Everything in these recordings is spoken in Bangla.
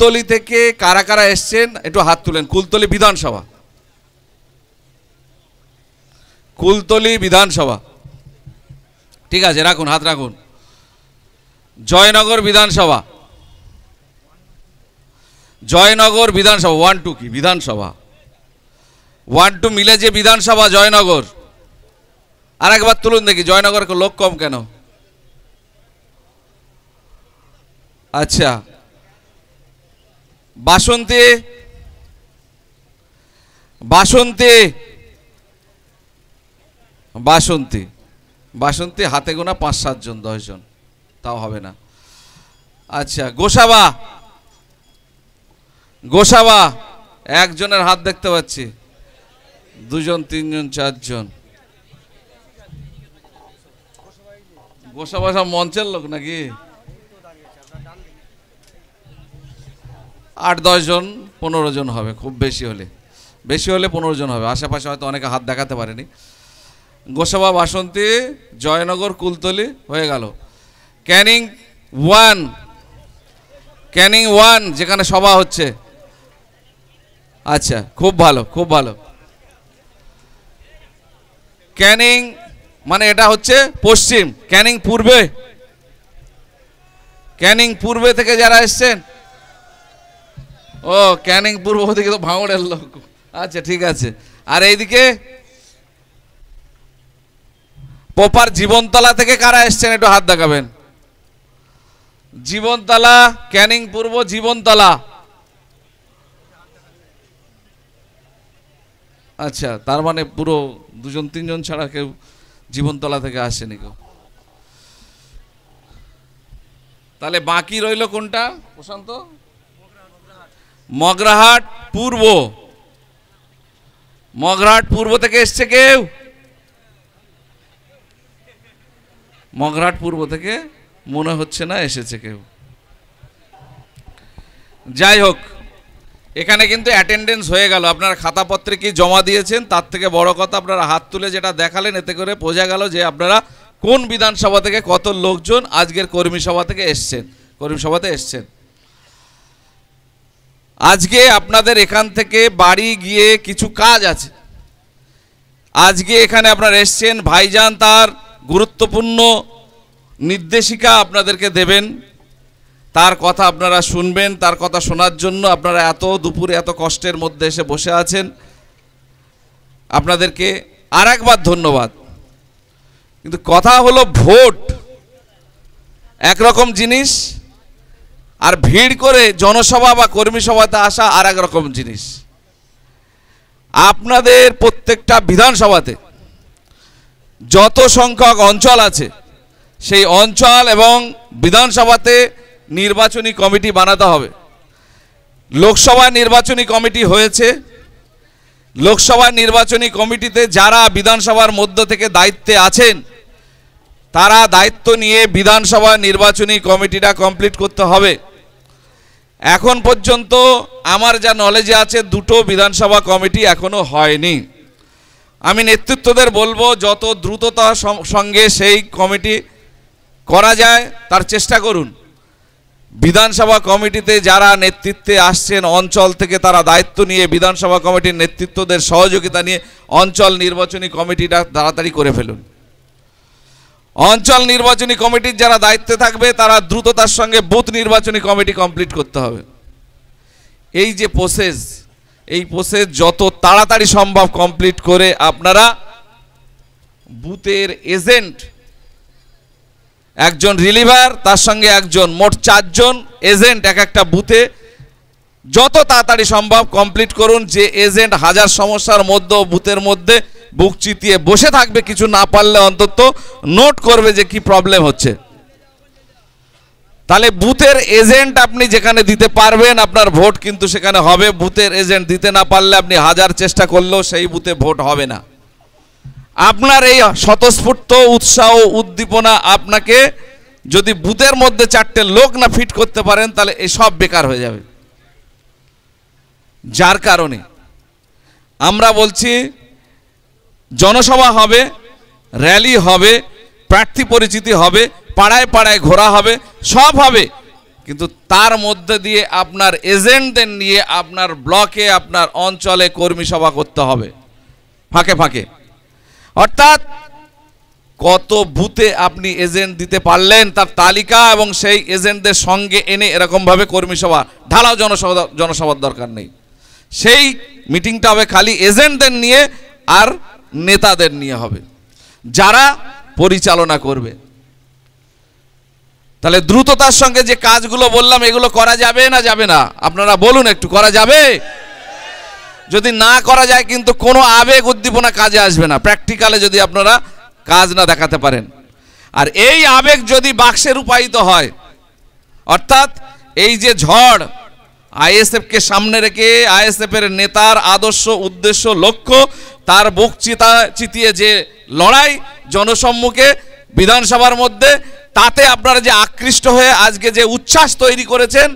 কুলতলি থেকে কারা কারা এসছেন একটু হাত তুলেন। কুলতলি বিধানসভা, কুলতলি বিধানসভা, ঠিক আছে, রাখুন, হাত রাখুন। জয়নগর বিধানসভা, জয়নগর বিধানসভা 1 2 কি বিধানসভা 1 2 মিলে যে বিধানসভা জয়নগর, আর একবার তুলুন দেখি। জয়নগর লোক কম কেন? আচ্ছা, বাসন্তী, বাসন্তী, বাসন্তী, বাসন্তী হাতে গোনা 5-7 জন 10 জন, তাও হবে না। আচ্ছা, গোসাবা, গোসাবা একজনের হাত দেখতে পাচ্ছি, 2 জন 3 জন 4 জন। গোসাবা সব মঞ্চের লোক নাকি? 8-10 জন 15 জন হবে, খুব বেশি হলে, বেশি হলে 15 জন হবে। আশেপাশে হয়তো অনেকে হাত দেখাতে পারেনি। গোসাবা, বাসন্তী, জয়নগর, কুলতলি হয়ে গেল। ক্যানিং 1, ক্যানিং 1 যেখানে সভা হচ্ছে। আচ্ছা, খুব ভালো, খুব ভালো। ক্যানিং মানে এটা হচ্ছে পশ্চিম, ক্যানিং পূর্বে, ক্যানিং পূর্বে থেকে যারা এসছেন, ও ক্যানিং পূর্ব থেকে তো ভাঙড়ের লোক। আচ্ছা, ঠিক আছে। আর এইদিকে প্রপার জীবনতলা থেকে কারা এসছেন একটু হাত দেখাবেন। জীবনতলা, ক্যানিং পূর্ব, জীবনতলা। আচ্ছা, তার মানে পুরো 2 জন 3 জন ছাড়া কেউ জীবনতলা থেকে আসেনি কেউ। তাহলে বাকি রইল কোনটা প্রশান্ত? মগরাহাট পূর্ব, মগরাহাট পূর্ব থেকে এসছে কেউ? মগরাহাট পূর্ব থেকে মনে হচ্ছে না এসেছে কেউ। যাই হোক, এখানে কিন্তু অ্যাটেন্ডেন্স হয়ে গেল। আপনারা খাতাপত্রে কি জমা দিয়েছেন, তার থেকে বড় কথা আপনারা হাত তুলে যেটা দেখালেন, এতে করে বোঝা গেল যে আপনারা কোন বিধানসভা থেকে কত লোকজন আজকের কর্মী সভা থেকে এসছেন, কর্মী সভাতে এসছেন। আজকে আপনাদের এখান থেকে বাড়ি গিয়ে কিছু কাজ আছে। আজকে এখানে আপনারা এসছেন, ভাইজান তার গুরুত্বপূর্ণ নির্দেশিকা আপনাদেরকে দেবেন, তার কথা আপনারা শুনবেন। তার কথা শোনার জন্য আপনারা এত দুপুরে এত কষ্টের মধ্যে এসে বসে আছেন, আপনাদেরকে আর একবার ধন্যবাদ। কিন্তু কথা হলো, ভোট একরকম জিনিস, আর ভিড় করে জনসভা বা কর্মী সভাতে আসা আর এক রকম জিনিস। আপনাদের প্রত্যেকটা বিধানসভাতে যত সংখ্যক অঞ্চল আছে, সেই অঞ্চল এবং বিধানসভাতে নির্বাচনী কমিটি বানাতে হবে। লোকসভা নির্বাচনী কমিটি হয়েছে, লোকসভা নির্বাচনী কমিটিতে যারা বিধানসভার মধ্য থেকে দায়িত্বে আছেন, তারা দায়িত্ব নিয়ে বিধানসভা নির্বাচনী কমিটিটা কমপ্লিট করতে হবে। এখন পর্যন্ত আমার যা নলেজে আছে, 2টো বিধানসভা কমিটি এখনো হয়নি। আমি নেতৃত্বদের বলবো, যত দ্রুততার সঙ্গে সেই কমিটি করা যায় তার চেষ্টা করুন। বিধানসভা কমিটিতে যারা নেতৃত্বে আসছেন অঞ্চল থেকে, তারা দায়িত্ব নিয়ে বিধানসভা কমিটির নেতৃত্বদের সহযোগিতা নিয়ে অঞ্চল নির্বাচনী কমিটিটা তাড়াতাড়ি করে ফেলুন। অঞ্চল নির্বাচনী কমিটির যারা দায়িত্বে থাকবে, তারা দ্রুততার সঙ্গে বুথ নির্বাচনী কমিটি কমপ্লিট করতে হবে। এই যে প্রসেস, এই প্রসেস যত তাড়াতাড়ি সম্ভব কমপ্লিট করে আপনারা বুথের এজেন্ট, একজন রিলিভার, তার সঙ্গে একজন, মোট 4 জন এজেন্ট এক একটা বুথে যত তাড়াতাড়ি সম্ভব কমপ্লিট করুন। যে এজেন্ট হাজার সমস্যার মধ্যেও বুথের মধ্যে বুক চিতিয়ে বসে থাকবে, কিছু না পারলে অন্তত নোট করবে যে কি প্রবলেম হচ্ছে। তাহলে বুথের এজেন্ট আপনি যেখানে দিতে পারবেন, আপনার ভোট কিন্তু সেখানে হবে। বুথের এজেন্ট দিতে না পারলে আপনি হাজার চেষ্টা করলেও সেই বুথে ভোট হবে না। আপনার এই স্বতঃস্ফূর্ত উৎসাহ উদ্দীপনা, আপনাকে যদি বুথের মধ্যে 4টে লোক না ফিট করতে পারেন, তাহলে এই সব বেকার হয়ে যাবে। যার কারণে আমরা বলছি, জনসভা হবে, র্যালি হবে, প্রার্থী পরিচিতি হবে, পাড়ায় পাড়ায় ঘোরা হবে, সব হবে, কিন্তু তার মধ্যে দিয়ে আপনার এজেন্টদের নিয়ে আপনার ব্লকে আপনার অঞ্চলে কর্মী সভা করতে হবে ফাঁকে ফাঁকে। অর্থাৎ কত বুথে আপনি এজেন্ট দিতে পারলেন তার তালিকা এবং সেই এজেন্টদের সঙ্গে এনে এরকমভাবে কর্মী সভা, ঢালাও জনসভার দরকার নেই। সেই মিটিংটা হবে খালি এজেন্টদের নিয়ে আর নেতাদের নিয়ে হবে যারা পরিচালনা করবে। তাহলে দ্রুততার সঙ্গে যে কাজগুলো বললাম এগুলো করা যাবে না যাবে না? আপনারা বলুন একটু, করা যাবে? যদি না করা যায় কিন্তু কোনো আবেগ উদ্দীপনা কাজে আসবে না, প্র্যাকটিক্যালে যদি আপনারা কাজ না দেখাতে পারেন। আর এই আবেগ যদি বাক্সে রূপায়িত হয়, অর্থাৎ এই যে ঝড় আইএসএফকে সামনে রেখে আইএসএফ এর নেতার আদর্শ উদ্দেশ্য লক্ষ্য তার বুক চিতিয়ে যে লড়াই জনসম্মুখে বিধানসভার মধ্যে, তাতে আপনারা যে আকৃষ্ট হয়ে আজকে যে উচ্ছ্বাস তৈরি করেছেন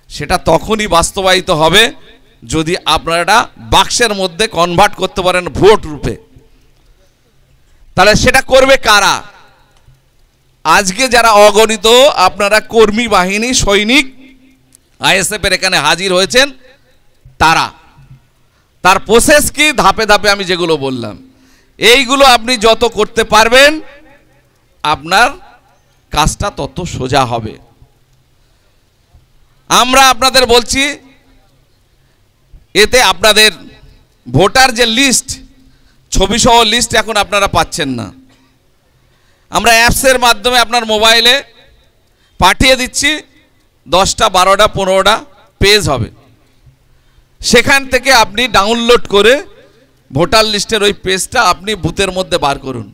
সেটা তখনই বাস্তবায়িত হবে যদি আপনারা বাক্সের মধ্যে কনভার্ট করতে পারেন ভোট রূপে। তাহলে সেটা করবে কারা? আজকে যারা অগণিত আপনারা কর্মী বাহিনী সৈনিক আইএসএফ এর এখানে হাজির হয়েছেন তারা, তার প্রসেস কি ধাপে ধাপে আমি যেগুলো বললাম এইগুলো আপনি যত করতে পারবেন আপনার কাজটা তত সোজা হবে। আমরা আপনাদের বলছি এতে আপনাদের ভোটার যে লিস্ট, ছবি সহ লিস্ট এখন আপনারা পাচ্ছেন না, আমরা অ্যাপসের মাধ্যমে আপনার মোবাইলে পাঠিয়ে দিচ্ছি। 10টা 12টা 15টা পেজ হবে, সেখান থেকে আপনি ডাউনলোড করে ভোটার লিস্টের ওই পেজটা আপনি বুথের মধ্যে বার করুন।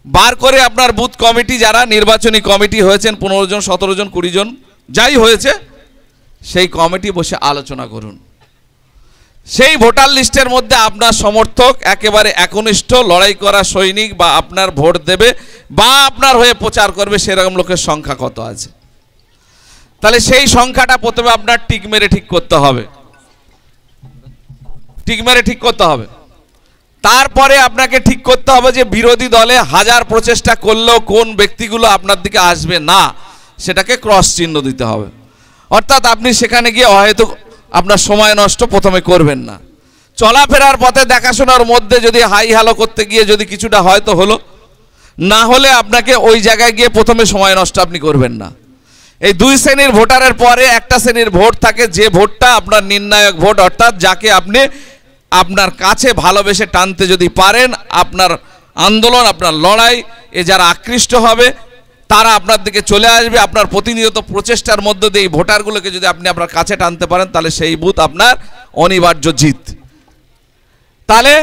বার করে আপনার বুথ কমিটি যারা নির্বাচনী কমিটি হয়েছেন 15 জন 17 জন 20 জন যাই হয়েছে সেই কমিটি বসে আলোচনা করুন। সেই ভোটার লিস্টের মধ্যে আপনার সমর্থক একেবারে একনিষ্ঠ লড়াই করা সৈনিক বা আপনার ভোট দেবে বা আপনার হয়ে প্রচার করবে সেরকম লোকের সংখ্যা কত আছে। তাহলে সেই সংখ্যাটা প্রথমে আপনার টিক মেরে ঠিক করতে হবে, টিক মেরে ঠিক করতে হবে। তারপরে আপনাকে ঠিক করতে হবে যে বিরোধী দলে হাজার প্রচেষ্টা করলেও কোন ব্যক্তিগুলো আপনার দিকে আসবে না সেটাকে ক্রস চিহ্ন দিতে হবে। অর্থাৎ আপনি সেখানে গিয়ে অহেতুক আপনার সময় নষ্ট প্রথমে করবেন না। চলাফেরার পথে দেখাশোনার মধ্যে যদি হাই হ্যালো করতে গিয়ে যদি কিছুটা হয়তো হলো, না হলে আপনাকে ওই জায়গায় গিয়ে প্রথমে সময় নষ্ট আপনি করবেন না। এই দুই শ্রেণীর ভোটারের পরে একটা শ্রেণীর ভোট থাকে যে ভোটটা আপনার নির্ণায়ক ভোট, অর্থাৎ যাকে আপনি আপনার কাছে ভালোবেসে টানতে যদি পারেন আপনার আন্দোলন আপনার লড়াই এ যারা আকৃষ্ট হবে তারা আপনার দিকে চলে আসবে। আপনার প্রতিনিয়ত প্রচেষ্টার মধ্য দিয়ে এই ভোটারগুলোকে যদি আপনি আপনার কাছে টানতে পারেন তাহলে সেই বুথ আপনার অনিবার্য জিত। তাহলে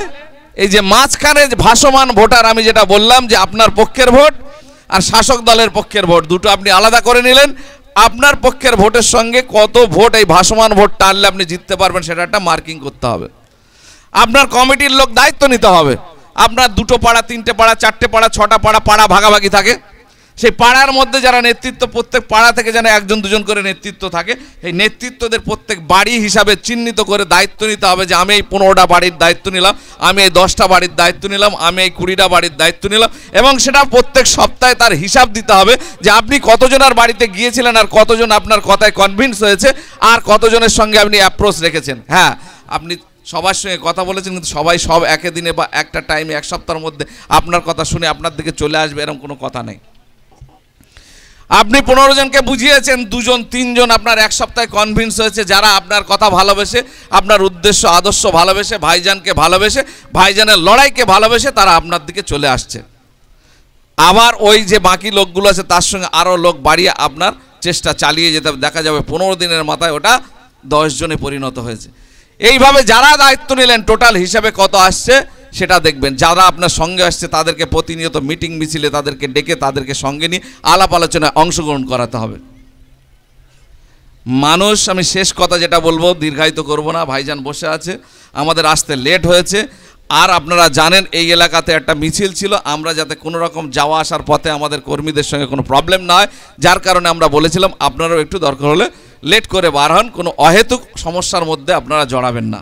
এই যে মাঝখানে ভাসমান ভোটার আমি যেটা বললাম যে আপনার পক্ষের ভোট আর শাসক দলের পক্ষের ভোট দুটো আপনি আলাদা করে নিলেন। আপনার পক্ষের ভোটের সঙ্গে কত ভোট এই ভাসমান ভোট টানলে আপনি জিততে পারবেন সেটা একটা মার্কিং করতে হবে। আপনার কমিটির লোক দায়িত্ব নিতে হবে। আপনার 2টো পাড়া 3টে পাড়া 4টে পাড়া 6টা পাড়া ভাগাভাগি থাকে, সেই পাড়ার মধ্যে যারা নেতৃত্ব প্রত্যেক পাড়া থেকে যেন 1জন 2জন করে নেতৃত্ব থাকে, এই নেতৃত্বদের প্রত্যেক বাড়ি হিসাবে চিহ্নিত করে দায়িত্ব নিতে হবে যে আমি এই 15টা বাড়ির দায়িত্ব নিলাম, আমি এই 10টা বাড়ির দায়িত্ব নিলাম, আমি এই 20টা বাড়ির দায়িত্ব নিলাম। এবং সেটা প্রত্যেক সপ্তাহে তার হিসাব দিতে হবে যে আপনি কতজনের বাড়িতে গিয়েছিলেন আর কতজন আপনার কথায় কনভিন্স হয়েছে আর কতজনের সঙ্গে আপনি অ্যাপ্রোচ রেখেছেন। হ্যাঁ, আপনি সবার সঙ্গে কথা বলেছেন কিন্তু সবাই সব একই দিনে বা একটা টাইমে এক সপ্তাহের মধ্যে আপনার কথা শুনে আপনার দিকে চলে আসবে এরকম কোনো কথা নেই। আপনি 15 জনকে বুঝিয়েছেন, 2 জন 3 জন আপনার এক সপ্তাহে কনভিন্স হয়েছে যারা আপনার কথা ভালোবেসে আপনার উদ্দেশ্য আদর্শ ভালোবেসে ভাইজানকে ভালোবেসে ভাইজানের লড়াইকে ভালোবেসে তারা আপনার দিকে চলে আসছে। আবার ওই যে বাকি লোকগুলো আছে তার সঙ্গে আরও লোক বাড়িয়ে আপনার চেষ্টা চালিয়ে যেতে হবে। দেখা যাবে 15 দিনের মাথায় ওটা 10 জনে পরিণত হয়েছে। এইভাবে যারা দায়িত্ব নিলেন টোটাল হিসাবে কত আসছে সেটা দেখবেন। যারা আপনার সঙ্গে আসছে তাদেরকে প্রতিনিয়ত মিটিং মিছিলে তাদেরকে ডেকে তাদেরকে সঙ্গে নিয়ে আলাপ আলোচনায় অংশগ্রহণ করাতে হবে। মানুষ, আমি শেষ কথা যেটা বলবো দীর্ঘায়িত করব না, ভাইজান বসে আছে, আমাদের আসতে লেট হয়েছে। আর আপনারা জানেন এই এলাকাতে একটা মিছিল ছিল, আমরা যাতে কোনো রকম যাওয়া আসার পথে আমাদের কর্মীদের সঙ্গে কোনো প্রবলেম না হয় যার কারণে আমরা বলেছিলাম আপনারাও একটু দরকার হলে লেট করে বার হন, কোনো অহেতুক সমস্যার মধ্যে আপনারা জড়াবেন না।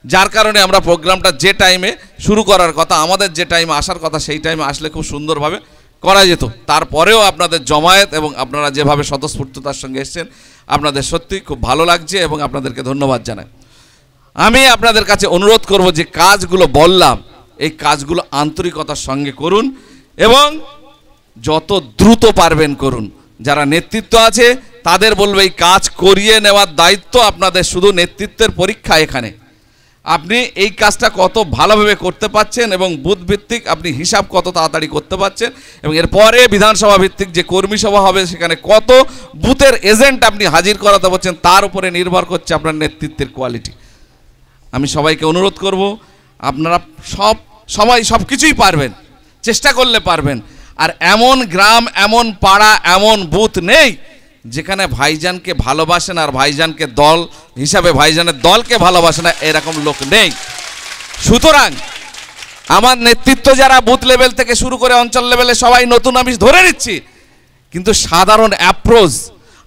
যার কারণে আমরা প্রোগ্রামটা যে টাইমে শুরু করার কথা, আমাদের যে টাইমে আসার কথা সেই টাইমে আসলে খুব সুন্দরভাবে করা যেত। তারপরেও আপনাদের জমায়েত এবং আপনারা যেভাবে স্বতঃস্ফূর্ততার সঙ্গে এসেছেন, আপনাদের সত্যি খুব ভালো লাগছে এবং আপনাদেরকে ধন্যবাদ জানাই। আমি আপনাদের কাছে অনুরোধ করব যে কাজগুলো বললাম, এই কাজগুলো আন্তরিকতার সঙ্গে করুন এবং যত দ্রুত পারবেন করুন। যারা নেতৃত্ব আছে তাদের বলবো এই কাজ করিয়ে নেওয়ার দায়িত্ব আপনাদের, শুধু নেতৃত্বের পরীক্ষা এখানে। আপনি এই কাজটা কত ভালোভাবে করতে পারছেন এবং বুথ ভিত্তিক আপনি হিসাব কত তাড়াতাড়ি করতে পারছেন, এবং এরপরে বিধানসভা ভিত্তিক যে কর্মী সভা হবে সেখানে কত বুথের এজেন্ট আপনি হাজির করাতে পারছেন, তার উপরে নির্ভর করছে আপনার নেতৃত্বের কোয়ালিটি। আমি সবাইকে অনুরোধ করব, আপনারা সবাই সব কিছুই পারবেন, চেষ্টা করলে পারবেন। আর এমন গ্রাম, এমন পাড়া, এমন বুথ নেই যেখানে ভাইজানকে ভালোবাসেন আর ভাইজানকে দল হিসাবে ভাইজানের দলকে ভালোবাসে না, এরকম লোক নেই। সুতরাং আমার নেতৃত্ব যারা বুথ লেভেল থেকে শুরু করে অঞ্চল লেভেলে সবাই নতুন, আমি ধরে নিচ্ছি, কিন্তু সাধারণ অ্যাপ্রোচ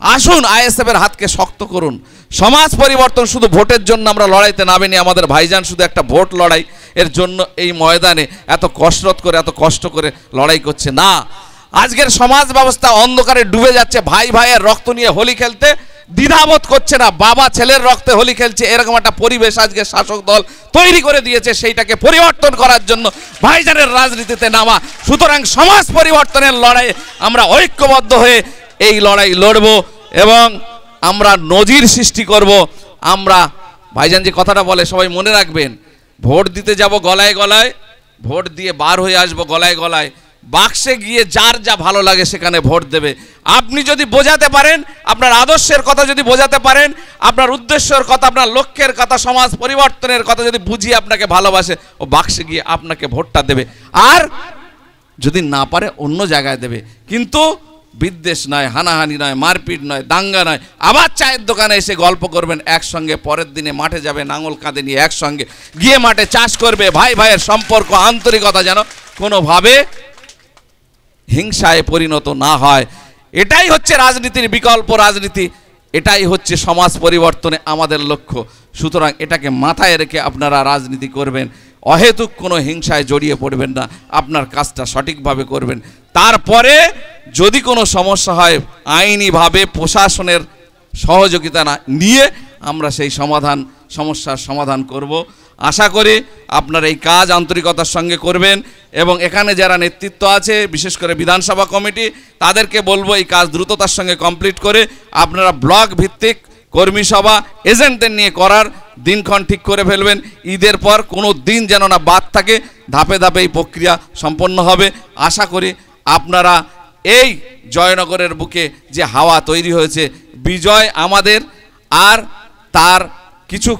আসুন, আইএসএফের হাতকে শক্ত করুন। সমাজ পরিবর্তন শুধু ভোটের জন্য আমরা লড়াইতে নামেনি। আমাদের ভাইজান শুধু একটা ভোট লড়াই এর জন্য এই ময়দানে এত কসরত করে, এত কষ্ট করে লড়াই করছে না। আজকের সমাজ ব্যবস্থা অন্ধকারে ডুবে যাচ্ছে। ভাই ভাইয়ের রক্ত নিয়ে হোলি খেলতে দ্বিধাবোধ করছে না, বাবা ছেলের রক্তে হোলি খেলছে, এরকম একটা পরিবেশ আজকে শাসক দল তৈরি করে দিয়েছে। সেইটাকে পরিবর্তন করার জন্য ভাইজানের রাজনীতিতে নামা। সুতরাং সমাজ পরিবর্তনের লড়াইয়ে আমরা ঐক্যবদ্ধ হয়ে এই লড়াই লড়ব এবং আমরা নজির সৃষ্টি করব। আমরা ভাইজান যে কথাটা বলে সবাই মনে রাখবেন, ভোট দিতে যাব গলায় গলায়, ভোট দিয়ে বার হয়ে আসবো গলায় গলায়, বাক্সে গিয়ে যার যা ভালো লাগে সেখানে ভোট দেবে। আপনি যদি বোঝাতে পারেন, আপনার আদর্শের কথা যদি বোঝাতে পারেন, আপনার উদ্দেশ্যের কথা, আপনার লক্ষ্যের কথা, সমাজ পরিবর্তনের কথা যদি বুঝিয়ে আপনাকে ভালোবাসে, ও বাক্সে গিয়ে আপনাকে ভোটটা দেবে। আর যদি না পারে অন্য জায়গায় দেবে, কিন্তু বিদ্বেষ নয়, হানাহানি নয়, মারপিট নয়, দাঙ্গা নয়। আবার চায়ের দোকানে এসে গল্প করবেন একসঙ্গে, পরের দিনে মাঠে যাবে নাঙল কাঁধে নিয়ে, একসঙ্গে গিয়ে মাঠে চাষ করবে। ভাই ভাইয়ের সম্পর্ক, আন্তরিকতা যেন কোনোভাবে হিংসায় পরিণত না হয়। এটাই হচ্ছে রাজনীতির বিকল্প রাজনীতি, এটাই হচ্ছে সমাজ পরিবর্তনে আমাদের লক্ষ্য। সুতরাং এটাকে মাথায় রেখে আপনারা রাজনীতি করবেন, অহেতুক কোনো হিংসায় জড়িয়ে পড়বেন না, আপনার কাজটা সঠিকভাবে করবেন। তারপরে যদি কোনো সমস্যা হয়, আইনিভাবে প্রশাসনের সহযোগিতা নিয়ে আমরা সেই সমস্যার সমাধান করব। আশা করি আপনারা এই কাজ আন্তরিকতার সঙ্গে করবেন এবং এখানে যারা নেতৃত্ব আছে, বিশেষ করে বিধানসভা কমিটি, তাদেরকে বলবো এই কাজ দ্রুততার সঙ্গে কমপ্লিট করে আপনারা ব্লক ভিত্তিক কর্মী সভা এজেন্টদের নিয়ে করার দিনক্ষণ ঠিক করে ফেলবেন। ঈদের পর কোনো দিন যেন না বাদ থাকে, ধাপে ধাপে এই প্রক্রিয়া সম্পন্ন হবে। আশা করি আপনারা এই জয়নগরের বুকে যে হাওয়া তৈরি হয়েছে, বিজয় আমাদের, আর তার কিছু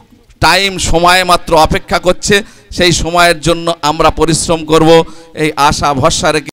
টাইম সময় মাত্র অপেক্ষা করছে। সেই সময়ের জন্য আমরা পরিশ্রম করব, এই আশা ভরসা রেখে